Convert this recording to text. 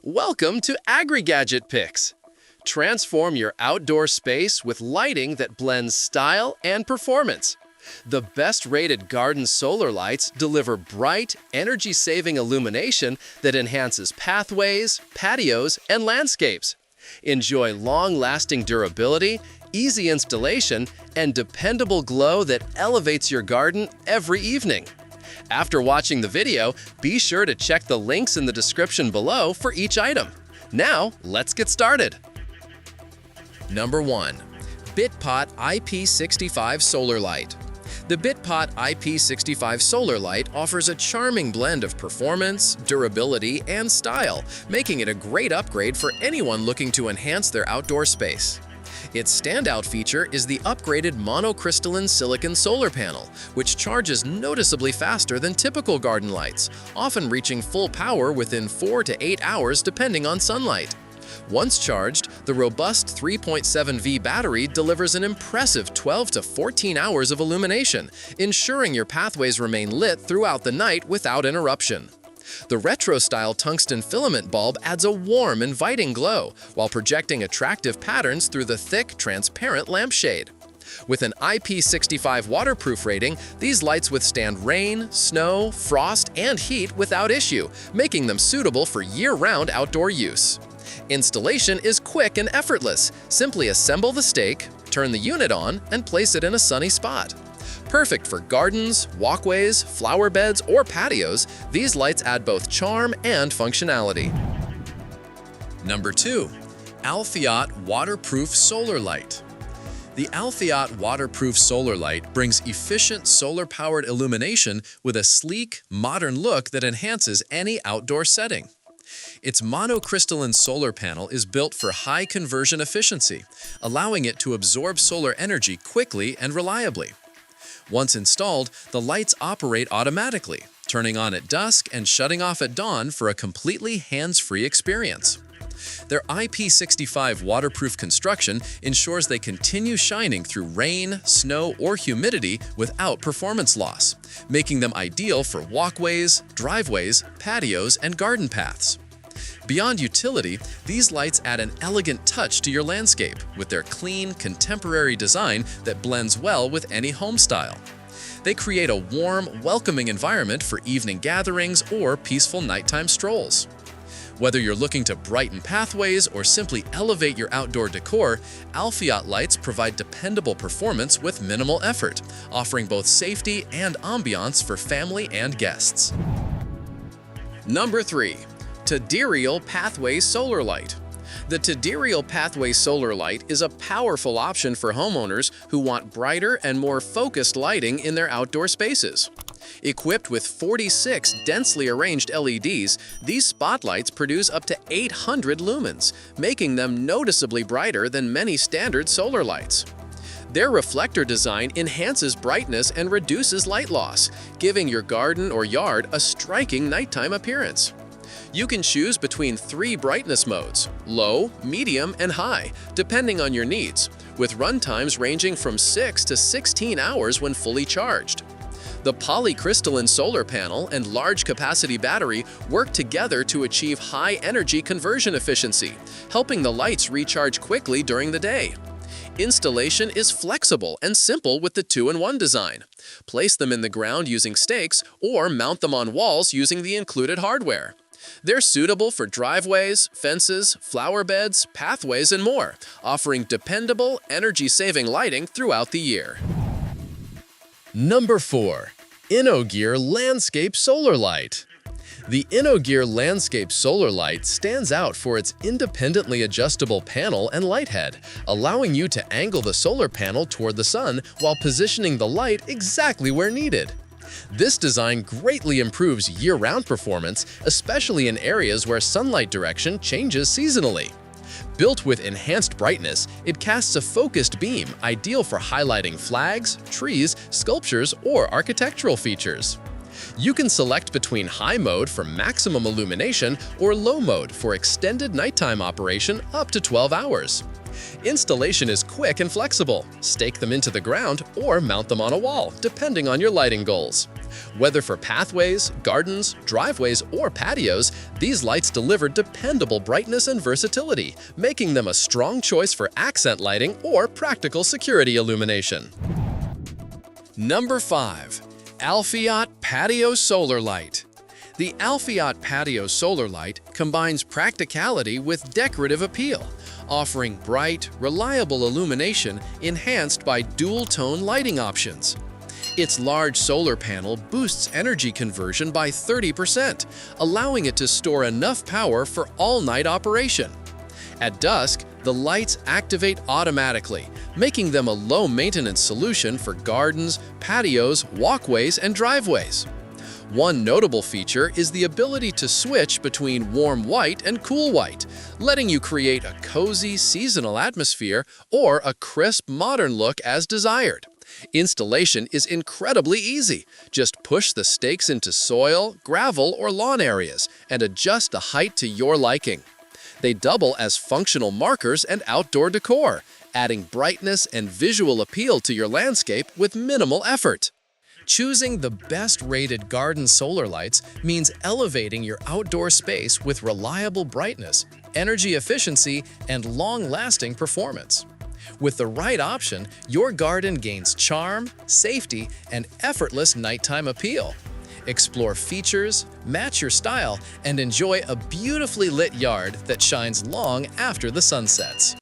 Welcome to AgriGadget Picks. Transform your outdoor space with lighting that blends style and performance. The best-rated garden solar lights deliver bright, energy-saving illumination that enhances pathways, patios, and landscapes. Enjoy long-lasting durability, easy installation, and dependable glow that elevates your garden every evening. After watching the video, be sure to check the links in the description below for each item. Now, let's get started. Number 1. BITPOTT IP65 Solar Light. The BITPOTT IP65 Solar Light offers a charming blend of performance, durability, and style, making it a great upgrade for anyone looking to enhance their outdoor space. Its standout feature is the upgraded monocrystalline silicon solar panel, which charges noticeably faster than typical garden lights, often reaching full power within 4 to 8 hours depending on sunlight. Once charged, the robust 3.7V battery delivers an impressive 12 to 14 hours of illumination, ensuring your pathways remain lit throughout the night without interruption. The retro-style tungsten filament bulb adds a warm, inviting glow, while projecting attractive patterns through the thick, transparent lampshade. With an IP65 waterproof rating, these lights withstand rain, snow, frost, and heat without issue, making them suitable for year-round outdoor use. Installation is quick and effortless. Simply assemble the stake, turn the unit on, and place it in a sunny spot. Perfect for gardens, walkways, flower beds, or patios, these lights add both charm and functionality. Number 2. ALFIOT Waterproof Solar Light. The ALFIOT Waterproof Solar Light brings efficient solar-powered illumination with a sleek, modern look that enhances any outdoor setting. Its monocrystalline solar panel is built for high conversion efficiency, allowing it to absorb solar energy quickly and reliably. Once installed, the lights operate automatically, turning on at dusk and shutting off at dawn for a completely hands-free experience. Their IP65 waterproof construction ensures they continue shining through rain, snow, or humidity without performance loss, making them ideal for walkways, driveways, patios, and garden paths. Beyond utility, these lights add an elegant touch to your landscape with their clean, contemporary design that blends well with any home style. They create a warm, welcoming environment for evening gatherings or peaceful nighttime strolls. Whether you're looking to brighten pathways or simply elevate your outdoor decor, ALFIOT lights provide dependable performance with minimal effort, offering both safety and ambiance for family and guests. Number 3. Tadyreal Pathway Solar Light. The Tadyreal Pathway Solar Light is a powerful option for homeowners who want brighter and more focused lighting in their outdoor spaces. Equipped with 46 densely arranged LEDs, these spotlights produce up to 800 lumens, making them noticeably brighter than many standard solar lights. Their reflector design enhances brightness and reduces light loss, giving your garden or yard a striking nighttime appearance. You can choose between 3 brightness modes: low, medium, and high, depending on your needs, with runtimes ranging from 6 to 16 hours when fully charged. The polycrystalline solar panel and large-capacity battery work together to achieve high energy conversion efficiency, helping the lights recharge quickly during the day. Installation is flexible and simple with the 2-in-1 design. Place them in the ground using stakes or mount them on walls using the included hardware. They're suitable for driveways, fences, flower beds, pathways, and more, offering dependable, energy-saving lighting throughout the year. Number 4. InnoGear Landscape Solar Light. The InnoGear Landscape Solar Light stands out for its independently adjustable panel and light head, allowing you to angle the solar panel toward the sun while positioning the light exactly where needed. This design greatly improves year-round performance, especially in areas where sunlight direction changes seasonally. Built with enhanced brightness, it casts a focused beam ideal for highlighting flags, trees, sculptures, or architectural features. You can select between high mode for maximum illumination or low mode for extended nighttime operation up to 12 hours. Installation is quick and flexible. Stake them into the ground or mount them on a wall, depending on your lighting goals. Whether for pathways, gardens, driveways, or patios, these lights deliver dependable brightness and versatility, making them a strong choice for accent lighting or practical security illumination. Number 5. ALFIOT Patio Solar Light. The ALFIOT Patio Solar Light combines practicality with decorative appeal, offering bright, reliable illumination enhanced by dual-tone lighting options. Its large solar panel boosts energy conversion by 30%, allowing it to store enough power for all-night operation. At dusk, the lights activate automatically, making them a low-maintenance solution for gardens, patios, walkways, and driveways. One notable feature is the ability to switch between warm white and cool white, letting you create a cozy seasonal atmosphere or a crisp modern look as desired. Installation is incredibly easy. Just push the stakes into soil, gravel, or lawn areas and adjust the height to your liking. They double as functional markers and outdoor decor, adding brightness and visual appeal to your landscape with minimal effort. Choosing the best-rated garden solar lights means elevating your outdoor space with reliable brightness, energy efficiency, and long-lasting performance. With the right option, your garden gains charm, safety, and effortless nighttime appeal. Explore features, match your style, and enjoy a beautifully lit yard that shines long after the sun sets.